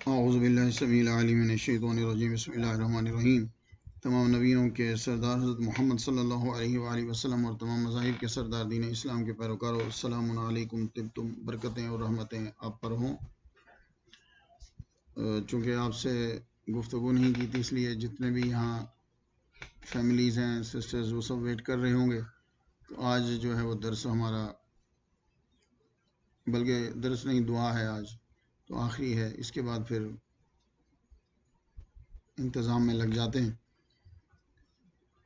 اعوذ باللہ السمیع العلیم من الشیطان الرجیم بسم اللہ الرحمن الرحیم۔ تمام نبیوں کے سردار حضرت محمد صلی اللہ علیہ وآلہ وسلم اور تمام مذاہب کے سردار دین اسلام کے پیروکاروں، السلام علیکم، طبتم، برکتیں اور رحمتیں آپ پر ہوں۔ چونکہ آپ سے گفتگو نہیں کی تھی، اس لیے جتنے بھی یہاں فیملیز ہیں، سسٹرز، وہ سب ویٹ کر رہے ہوں گے۔ تو آج جو ہے وہ درس ہمارا، بلکہ درس نہیں، دعا ہے آج، تو آخری ہے، اس کے بعد پھر انتظام میں لگ جاتے ہیں،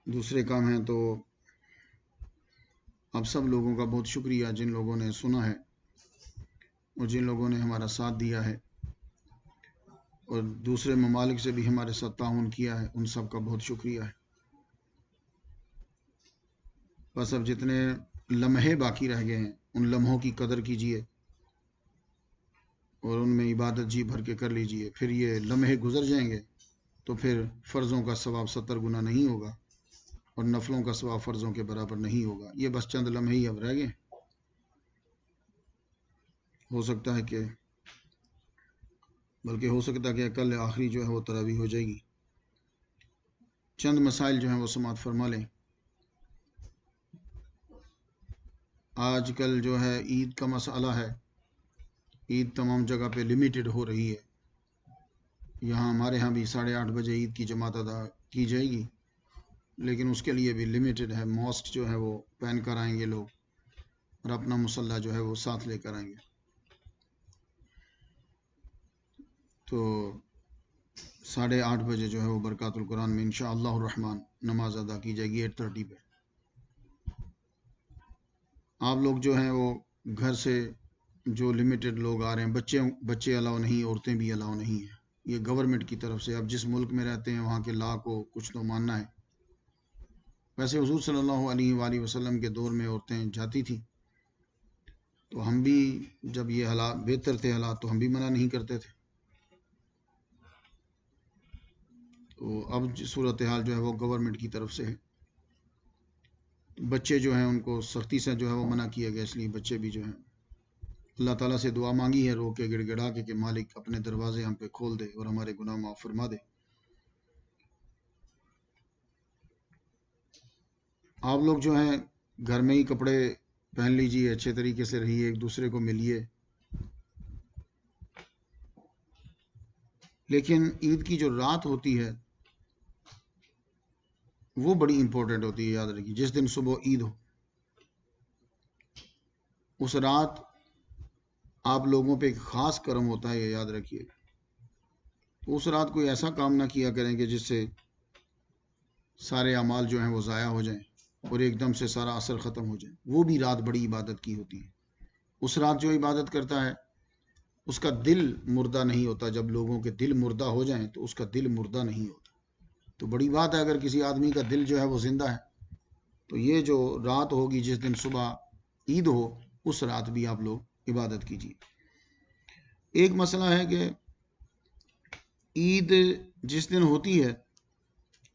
دوسرے کام ہیں۔ تو آپ سب لوگوں کا بہت شکریہ، جن لوگوں نے سنا ہے اور جن لوگوں نے ہمارا ساتھ دیا ہے اور دوسرے ممالک سے بھی ہمارے ساتھ تعاون کیا ہے، ان سب کا بہت شکریہ ہے۔ بس اب جتنے لمحے باقی رہ گئے ہیں، ان لمحوں کی قدر کیجئے اور ان میں عبادت جی بھر کے کر لیجئے۔ پھر یہ لمحے گزر جائیں گے تو پھر فرضوں کا ثواب 70 گنا نہیں ہوگا اور نفلوں کا ثواب فرضوں کے برابر نہیں ہوگا۔ یہ بس چند لمحے ہی اب رہ گئے، ہو سکتا ہے کہ کل آخری جو ہے وہ تراویح ہو جائے گی۔ چند مسائل جو ہیں وہ سماعت فرما لیں۔ آج کل جو ہے عید کا مسئلہ ہے، عید تمام جگہ پہ لیمیٹڈ ہو رہی ہے۔ یہاں ہمارے ہاں بھی 8:30 بجے عید کی جماعت ادا کی جائے گی، لیکن اس کے لیے بھی لیمیٹڈ ہے۔ ماسک جو ہے وہ پہن کر آئیں گے لوگ اور اپنا مصلی جو ہے وہ ساتھ لے کر آئیں گے۔ تو 8:30 بجے جو ہے وہ برکات القرآن میں انشاءاللہ الرحمن نماز ادا کی جائے گی 8:30 پہ۔ آپ لوگ جو ہیں وہ گھر سے جو لیمیٹڈ لوگ آ رہے ہیں، بچے الاؤ نہیں، عورتیں بھی الاؤ نہیں ہیں، یہ گورنمنٹ کی طرف سے۔ اب جس ملک میں رہتے ہیں وہاں کے لا کو کچھ تو ماننا ہے۔ ویسے حضور صلی اللہ علیہ وآلہ وسلم کے دور میں عورتیں جاتی تھیں، تو ہم بھی جب یہ حالات بہتر تھے حالات تو ہم بھی منع نہیں کرتے تھے۔ تو اب صورتحال جو ہے وہ گورنمنٹ کی طرف سے ہے۔ بچے جو ہیں ان کو سختی سے جو ہے وہ منع کیا گیا، اس لیے بچے بھی جو ہیں، اللہ تعالیٰ سے دعا مانگی ہے رو کے گڑ گڑا کے کہ مالک اپنے دروازے ہم پہ کھول دے اور ہمارے گناہ معاف فرما دے۔ آپ لوگ جو ہیں گھر میں ہی کپڑے پہن لیجیے، اچھے طریقے سے رہیے، ایک دوسرے کو ملیے۔ لیکن عید کی جو رات ہوتی ہے وہ بڑی امپورٹنٹ ہوتی ہے، یاد رکھیے۔ جس دن صبح عید ہو، اس رات آپ لوگوں پہ ایک خاص کرم ہوتا ہے، یہ یاد رکھیے۔ اس رات کوئی ایسا کام نہ کیا کریں کہ جس سے سارے اعمال جو ہیں وہ ضائع ہو جائیں اور ایک دم سے سارا اثر ختم ہو جائے۔ وہ بھی رات بڑی عبادت کی ہوتی ہے۔ اس رات جو عبادت کرتا ہے اس کا دل مردہ نہیں ہوتا۔ جب لوگوں کے دل مردہ ہو جائیں تو اس کا دل مردہ نہیں ہوتا۔ تو بڑی بات ہے اگر کسی آدمی کا دل جو ہے وہ زندہ ہے۔ تو یہ جو رات ہوگی جس دن صبح عید ہو، اس رات بھی آپ لوگ عبادت کیجیے۔ ایک مسئلہ ہے کہ عید جس دن ہوتی ہے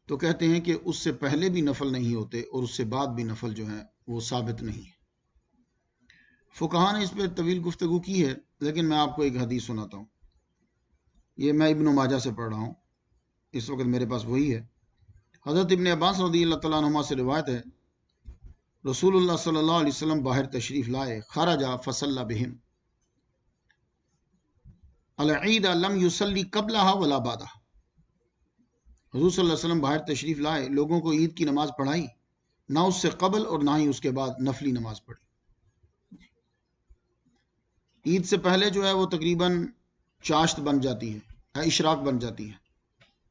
تو کہتے ہیں کہ اس سے پہلے بھی نفل نہیں ہوتے اور اس سے بعد بھی نفل جو ہیں وہ ثابت نہیں ہے۔ فقہا نے اس پہ طویل گفتگو کی ہے، لیکن میں آپ کو ایک حدیث سناتا ہوں۔ یہ میں ابن ماجہ سے پڑھ رہا ہوں، اس وقت میرے پاس وہی ہے۔ حضرت ابن عباس رضی اللہ تعالیٰ عنہما سے روایت ہے، رسول اللہ صلی اللہ علیہ وسلم باہر تشریف لائے، خرجا فصلی بہم العید لم یصلی قبلہا ولا بعدہا۔ حضور صلی اللہ علیہ وسلم باہر تشریف لائے، لوگوں کو عید کی نماز پڑھائی، نہ اس سے قبل اور نہ ہی اس کے بعد نفلی نماز پڑھی۔ عید سے پہلے جو ہے وہ تقریباً چاشت بن جاتی ہے، اشراق بن جاتی ہے،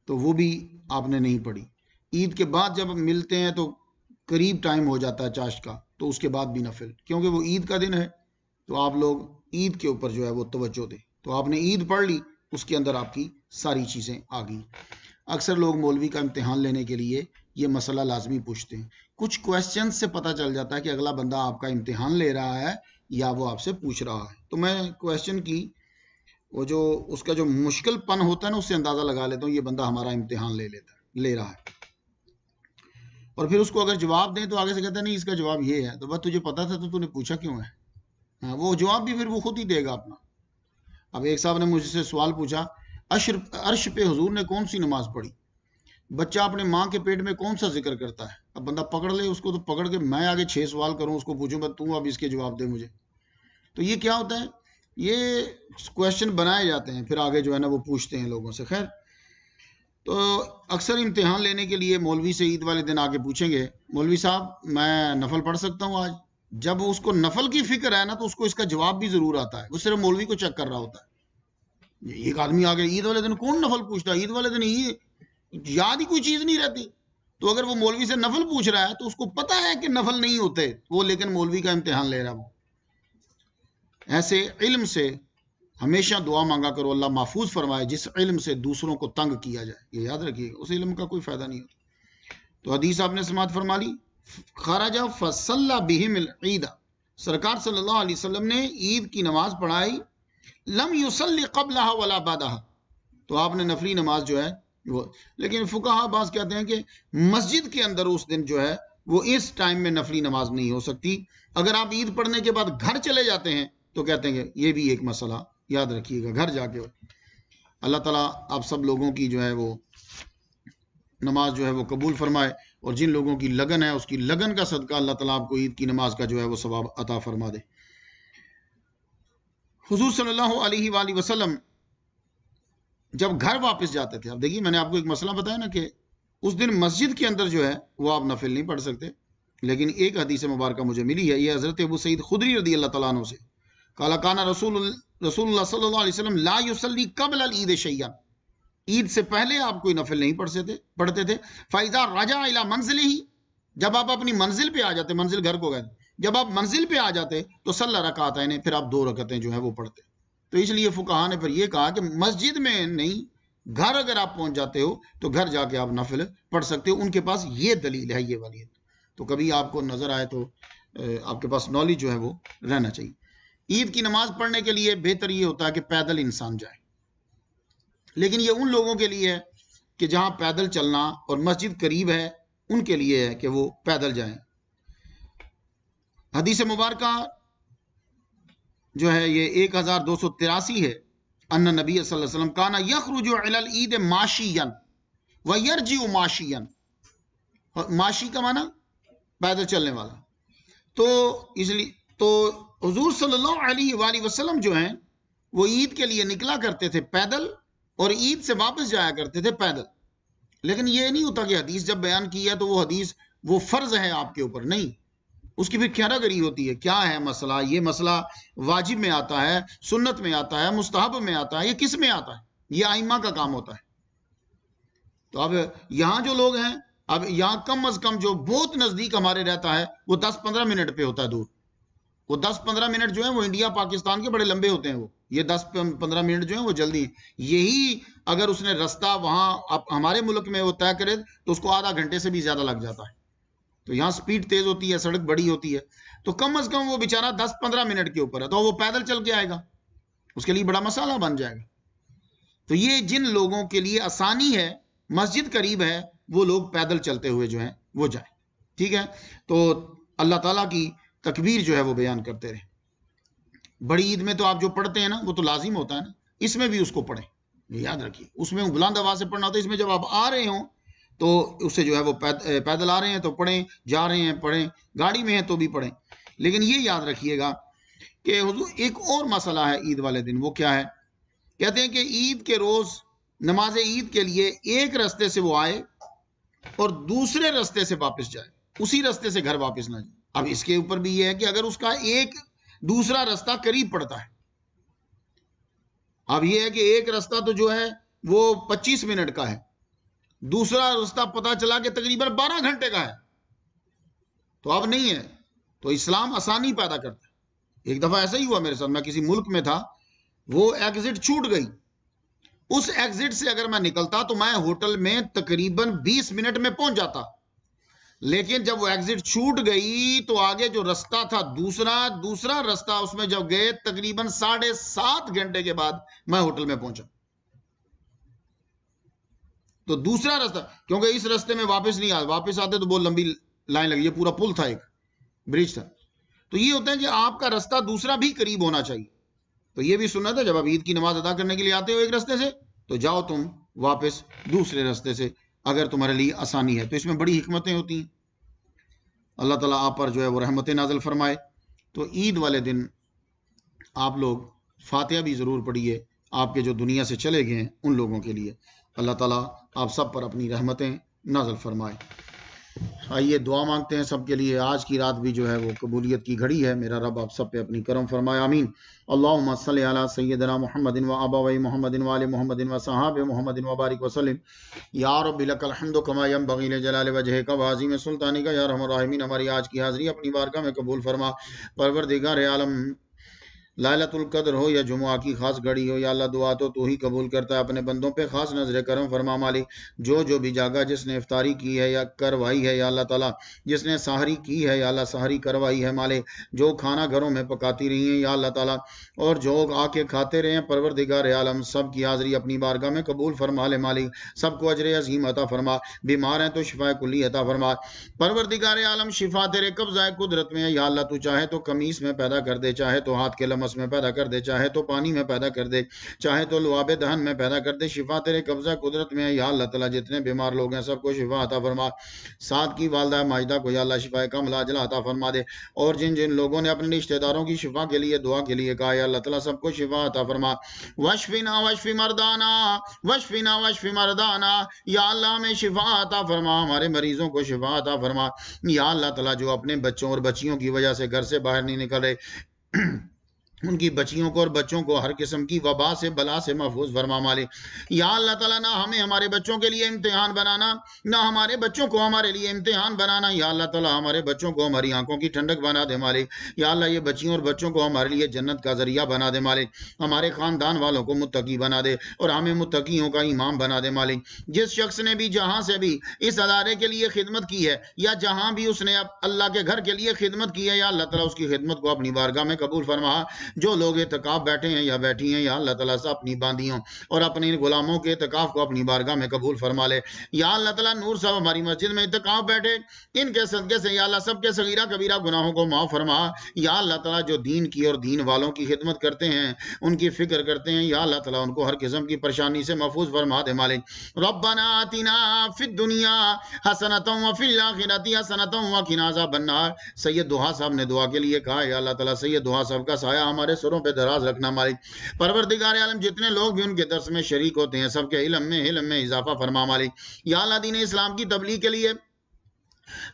تو وہ بھی آپ نے نہیں پڑھی۔ عید کے بعد جب ملتے ہیں تو قریب ٹائم ہو جاتا ہے چاشت کا، تو اس کے بعد بھی نفل، کیونکہ وہ عید کا دن ہے تو آپ لوگ عید کے اوپر جو ہے وہ توجہ دیں۔ تو آپ نے عید پڑھ لی، اس کے اندر آپ کی ساری چیزیں آ گئیں۔ اکثر لوگ مولوی کا امتحان لینے کے لیے یہ مسئلہ لازمی پوچھتے ہیں۔ کچھ کویسچن سے پتہ چل جاتا ہے کہ اگلا بندہ آپ کا امتحان لے رہا ہے یا وہ آپ سے پوچھ رہا ہے۔ تو میں کویسچن کی وہ جو اس کا جو مشکل پن ہوتا ہے نا، اس سے اندازہ لگا لیتا ہوں یہ بندہ ہمارا امتحان لے رہا ہے۔ اور پھر اس کو اگر جواب دیں تو آگے سے کہتا ہے نہیں اس کا جواب یہ ہے، تو بس تجھے پتا تھا تو نے پوچھا کیوں ہے؟ ہاں، وہ جواب بھی پھر وہ خود ہی دے گا اپنا. اب ایک صاحب نے مجھ سے سوال پوچھا، عرش پہ حضور نے کون سی نماز پڑھی؟ بچہ اپنے ماں کے پیٹ میں کون سا ذکر کرتا ہے؟ اب بندہ پکڑ لے اس کو، تو پکڑ کے میں آگے 6 سوال کروں، اس کو پوچھوں بس تو اب اس کے جواب دے مجھے. تو یہ کیا ہوتا ہے؟ یہ کویشچن بنائے جاتے ہیں، پھر آگے جو ہے نا وہ پوچھتے ہیں لوگوں سے. خیر، تو اکثر امتحان لینے کے لیے مولوی سے عید والے دن آگے پوچھیں گے، مولوی صاحب میں نفل پڑھ سکتا ہوں آج؟ جب اس کو نفل کی فکر ہے نا، تو اس کو اس کا جواب بھی ضرور آتا ہے. وہ صرف مولوی کو چیک کر رہا ہوتا ہے. ایک آدمی آگے عید والے دن کون نفل پوچھتا ہے؟ عید والے دن یاد ہی کوئی چیز نہیں رہتی. تو اگر وہ مولوی سے نفل پوچھ رہا ہے تو اس کو پتا ہے کہ نفل نہیں ہوتے وہ، لیکن مولوی کا امتحان لے رہا وہ. ایسے علم سے ہمیشہ دعا مانگا کرو اللہ محفوظ فرمائے. جس علم سے دوسروں کو تنگ کیا جائے، یہ یاد رکھیے گا، اس علم کا کوئی فائدہ نہیں ہوتا. تو حدیث آپ نے سماعت فرما لی. خرج فصلی بہم العید، سرکار صلی اللہ علیہ وسلم نے عید کی نماز پڑھائی. لم یصلی قبلہا ولا بعدہا، تو آپ نے نفلی نماز جو ہے وہ، لیکن فقہا بعض کہتے ہیں کہ مسجد کے اندر اس دن جو ہے وہ اس ٹائم میں نفلی نماز نہیں ہو سکتی. اگر آپ عید پڑھنے کے بعد گھر چلے جاتے ہیں تو کہتے ہیں کہ یہ بھی ایک مسئلہ یاد رکھیے گا، گھر جا کے. اللہ تعالیٰ آپ سب لوگوں کی جو ہے وہ نماز جو ہے وہ قبول فرمائے، اور جن لوگوں کی لگن ہے اس کی لگن کا صدقہ اللہ تعالیٰ آپ کو عید کی نماز کا جو ہے وہ ثواب عطا فرما دے. حضور صلی اللہ علیہ وآلہ وسلم جب گھر واپس جاتے تھے، اب دیکھیے میں نے آپ کو ایک مسئلہ بتایا نا کہ اس دن مسجد کے اندر جو ہے وہ آپ نفل نہیں پڑھ سکتے، لیکن ایک حدیث مبارکہ مجھے ملی ہے، یہ حضرت ابو سعید خدری رضی اللہ تعالیٰ عنہ سے. قال کان رسول اللہ صلی اللہ علیہ وسلم لا یصلی قبل العید شیئا، عید سے پہلے آپ کوئی نفل نہیں پڑھتے تھے. فاذا رجع الی منزلہ، جب آپ اپنی منزل پہ آ جاتے، منزل گھر کو گئے، جب آپ منزل پہ آ جاتے تو صلی رکعتین، پھر آپ 2 رکعتیں جو ہے وہ پڑھتے. تو اس لیے فقہا نے پھر یہ کہا کہ مسجد میں نہیں، گھر اگر آپ پہنچ جاتے ہو تو گھر جا کے آپ نفل پڑھ سکتے ہو. ان کے پاس یہ دلیل ہے، یہ والی. تو کبھی آپ کو نظر آئے تو آپ کے پاس نالج جو ہے وہ رہنا چاہیے. عید کی نماز پڑھنے کے لیے بہتر یہ ہوتا ہے کہ پیدل انسان جائے، لیکن یہ ان لوگوں کے لیے ہے کہ جہاں پیدل چلنا اور مسجد قریب ہے، ان کے لیے ہے کہ وہ پیدل جائیں. حدیث مبارکہ جو ہے یہ 1283 ہے. ان نبی صلی اللہ علیہ وسلم کان یخرج علی العید ماشیا ویرجع ماشیا، ماشی کا معنی پیدل چلنے والا. تو اس لیے تو حضور صلی اللہ علیہ وآلہ وسلم جو ہیں وہ عید کے لیے نکلا کرتے تھے پیدل، اور عید سے واپس جایا کرتے تھے پیدل. لیکن یہ نہیں ہوتا کہ حدیث جب بیان کی ہے تو وہ حدیث وہ فرض ہے آپ کے اوپر، نہیں. اس کی پھر کیا گری ہوتی ہے، کیا ہے مسئلہ؟ یہ مسئلہ واجب میں آتا ہے، سنت میں آتا ہے، مستحب میں آتا ہے، یہ کس میں آتا ہے؟ یہ ائمہ کا کام ہوتا ہے. تو اب یہاں جو لوگ ہیں، اب یہاں کم از کم جو بہت نزدیک ہمارے رہتا ہے وہ 10-15 منٹ پہ ہوتا ہے دور. وہ 10-15 منٹ جو ہیں وہ انڈیا پاکستان کے بڑے لمبے ہوتے ہیں. وہ یہ 10-15 منٹ جو ہیں وہ جلدی، یہی اگر اس نے رستہ وہاں ہمارے ملک میں وہ طے کرے تو اس کو آدھا گھنٹے سے بھی زیادہ لگ جاتا ہے. تو یہاں سپیڈ تیز ہوتی ہے، سڑک بڑی ہوتی ہے، تو کم از کم وہ بیچارہ 10-15 منٹ کے اوپر ہے، تو وہ پیدل چل کے آئے گا، اس کے لیے بڑا مسئلہ بن جائے گا. تو یہ جن لوگوں کے لیے آسانی ہے، مسجد قریب ہے، وہ لوگ پیدل چلتے ہوئے جو ہیں وہ جائیں. ٹھیک ہے، تو اللہ تعالیٰ کی تکبیر جو ہے وہ بیان کرتے رہیں. بڑی عید میں تو آپ جو پڑھتے ہیں نا وہ تو لازم ہوتا ہے نا، اس میں بھی اس کو پڑھیں، یاد رکھیے. اس میں بلند آواز سے پڑھنا ہوتا ہے، اس میں جب آپ آ رہے ہوں تو اس سے جو ہے وہ پیدل آ رہے ہیں تو پڑھیں، جا رہے ہیں پڑھیں، گاڑی میں ہیں تو بھی پڑھیں. لیکن یہ یاد رکھیے گا کہ حضور ایک اور مسئلہ ہے عید والے دن. وہ کیا ہے؟ کہتے ہیں کہ عید کے روز نماز عید کے لیے ایک رستے سے وہ آئے اور دوسرے رستے سے واپس جائے، اسی رستے سے گھر واپس نہ جائے. اب اس کے اوپر بھی یہ ہے کہ اگر اس کا ایک دوسرا رستہ قریب پڑتا ہے، اب یہ ہے کہ ایک رستہ تو جو ہے وہ 25 منٹ کا ہے، دوسرا رستہ پتا چلا کہ تقریباً 12 گھنٹے کا ہے، تو اب نہیں ہے. تو اسلام آسانی پیدا کرتا ہے. ایک دفعہ ایسا ہی ہوا میرے ساتھ، میں کسی ملک میں تھا، وہ ایگزٹ چھوٹ گئی. اس ایگزٹ سے اگر میں نکلتا تو میں ہوٹل میں تقریباً 20 منٹ میں پہنچ جاتا، لیکن جب وہ ایگزٹ چھوٹ گئی تو آگے جو رستہ تھا دوسرا رستہ، اس میں جب گئے تقریباً 7.5 گھنٹے کے بعد میں ہوٹل میں پہنچا. تو دوسرا رستہ، کیونکہ اس رستے میں واپس نہیں آیا، واپس آتے تو بہت لمبی لائن لگی، یہ پورا پل تھا، ایک برج تھا. تو یہ ہوتا ہے کہ آپ کا رستہ دوسرا بھی قریب ہونا چاہیے. تو یہ بھی سنت ہے جب آپ عید کی نماز ادا کرنے کے لیے آتے ہو ایک رستے سے تو جاؤ تم واپس دوسرے رستے سے اگر تمہارے لیے آسانی ہے. تو اس میں بڑی حکمتیں ہوتی ہیں. اللہ تعالیٰ آپ پر جو ہے وہ رحمت نازل فرمائے. تو عید والے دن آپ لوگ فاتحہ بھی ضرور پڑھیے آپ کے جو دنیا سے چلے گئے ہیں ان لوگوں کے لیے. اللہ تعالیٰ آپ سب پر اپنی رحمتیں نازل فرمائے. آئیے دعا مانگتے ہیں سب کے لیے. آج کی رات بھی جو ہے وہ قبولیت کی گھڑی ہے. میرا رب آپ سب پہ اپنی کرم فرمائے. آمین. اللہم صلی علی سیدنا محمد و ابوی محمد و آل محمد و صحابہ محمد و بارک وسلم. یا رب لک الحمد کما ینبغی لجلال وجہک و عظیم سلطانک یا ارحم الراحمین. ہماری آج کی حاضری اپنی بارگاہ میں قبول فرما. پروردگار عالم لائلۃ القدر ہو یا جمعہ کی خاص گھڑی ہو یا اللہ دعا تو ہی قبول کرتا ہے. اپنے بندوں پہ خاص نظر کرم فرما مالک. جو بھی جاگا جس نے افطاری کی ہے یا کروائی ہے یا اللہ تعالیٰ جس نے سحری کی ہے یا اللہ سحری کروائی ہے مالک. جو کھانا گھروں میں پکاتی رہی ہیں یا اللہ تعالیٰ اور جو آ کے کھاتے رہے ہیں پروردگار عالم سب کی حاضری اپنی بارگاہ میں قبول فرما لے مالک. سب کو اجر عظیم عطا فرما. بیمار ہیں تو شفا کلی عطا فرما. پروردگار عالم شفا تیرے قبضہ قدرت میں ہے یا اللہ. تو چاہے تو قمیص میں پیدا کر دے, چاہے تو ہاتھ کے لمس میں پیدا کر دے, چاہے تو پانی میں پیدا کر دے, چاہے تو لعاب دہن میں پیدا کر دے. شفا تیرے قبضہ قدرت میں ہے یا اللہ تعالیٰ. جتنے بیمار لوگ ہیں سب کو شفا عطا فرما. ساتھ کی والدہ ماجدہ کو یا اللہ شفا کاملہ عاجلہ عطا فرما دے. اور جن لوگوں نے اپنے رشتہ داروں کی شفا کے لیے دعا کے لیے کہا یا اللہ تعالیٰ سب کو شفا عطا فرما. واشفنا واشف مردانا واشفنا واشف مردانا. یا اللہ ہمیں شفا عطا فرما, ہمارے مریضوں کو شفا عطا فرما. یا اللہ تعالیٰ جو اپنے بچوں اور بچیوں کی وجہ سے گھر سے باہر نہیں نکل رہے ان کی بچیوں کو اور بچوں کو ہر قسم کی وبا سے بلا سے محفوظ فرما مالک. یا اللہ تعالیٰ نہ ہمیں ہمارے بچوں کے لیے امتحان بنانا, نہ ہمارے بچوں کو ہمارے لیے امتحان بنانا. یا اللہ تعالیٰ ہمارے بچوں کو ہماری آنکھوں کی ٹھنڈک بنا دے مالک. یا اللہ یہ بچیوں اور بچوں کو ہمارے لیے جنت کا ذریعہ بنا دے مالک. ہمارے خاندان والوں کو متقی بنا دے اور ہمیں متقیوں کا امام بنا دے مالک. جس شخص نے بھی جہاں سے بھی اس ادارے کے لیے خدمت کی ہے یا جہاں بھی اس نے اللہ کے گھر کے لیے خدمت کی ہے یا اللہ تعالیٰ اس کی خدمت کو اپنی بارگاہ میں قبول فرما. جو لوگ اعتکاف بیٹھے ہیں یا بیٹھی ہیں یا اللہ تعالیٰ سے اپنی باندیوں اور اپنے غلاموں کے اعتکاف کو اپنی بارگاہ میں قبول فرما لے. یا اللہ تعالیٰ نور صاحب ہماری مسجد میں اعتکاف بیٹھے ان کے صدقے سے یا اللہ سب کے صغیرہ کبیرہ گناہوں کو معاف فرما. یا اللہ تعالیٰ جو دین کی اور دین والوں کی خدمت کرتے ہیں ان کی فکر کرتے ہیں یا اللہ تعالیٰ ان کو ہر قسم کی پریشانی سے محفوظ فرما دے مالک. ربنا آتنا فی الدنیا حسنۃ وفی الآخرۃ حسنۃ وقنا عذاب النار. سید دوحہ صاحب نے دعا کے لیے کہا یا اللہ تعالیٰ سید دوحہ صاحب کا سایہ ہمارے سروں پہ دراز رکھنا مالک. پروردگار عالم جتنے لوگ بھی ان کے درس میں شریک ہوتے ہیں سب کے علم میں اضافہ فرما مالک. یا اللہ دین اسلام کی تبلیغ کے لیے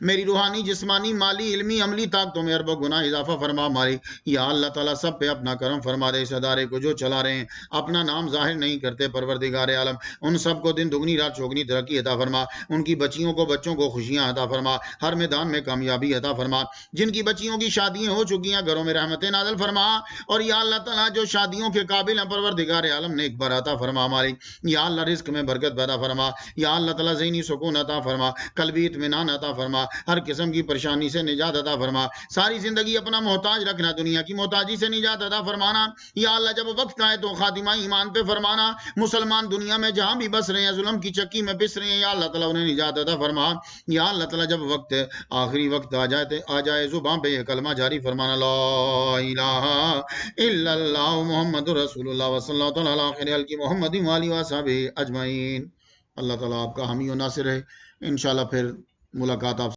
میری روحانی جسمانی مالی علمی عملی طاقتوں میں ارب و گناہ اضافہ فرما مالک. یا اللہ تعالیٰ سب پہ اپنا کرم فرما دے. اس ادارے کو جو چلا رہے ہیں اپنا نام ظاہر نہیں کرتے پروردگار عالم ان سب کو دن دگنی رات چوگنی ترقی عطا فرما. ان کی بچیوں کو بچوں کو خوشیاں عطا فرما. ہر میدان میں کامیابی عطا فرما. جن کی بچیوں کی شادیاں ہو چکی ہیں گھروں میں رحمتیں نازل فرما. اور یا اللہ تعالیٰ جو شادیوں کے قابل ہیں پروردگار عالم نے ایک بار عطا فرما مالک. یا اللہ رزق میں برکت پیدا فرما. یا اللہ تعالیٰ ذہنی سکون عطا فرما. قلبی اطمینان عطا فرما. ہر قسم کی پریشانی سے نجات عطا فرما. ساری زندگی اپنا محتاج رکھنا, دنیا کی محتاجی سے نجات عطا فرمانا. یا اللہ جب وقت آئے تو خاتمہ ایمان پہ فرمانا. مسلمان دنیا میں جہاں بھی بس رہے ہیں ظلم کی چکی میں پس رہے ہیں یا اللہ تعالیٰ انہیں نجات عطا فرما. یا اللہ تعالیٰ جب وقت آخری وقت آ جائے زبان پہ یہ کلمہ جاری فرمانا لا الہ الا اللہ محمد رسول اللہ وصلی اللہ تعالیٰ علی خیر خلق محمد وآلہ وصحبہ اجمعین. اللہ تعالیٰ آپ کا حامی و ناصر ہے. انشاءاللہ پھر ملاقات آپ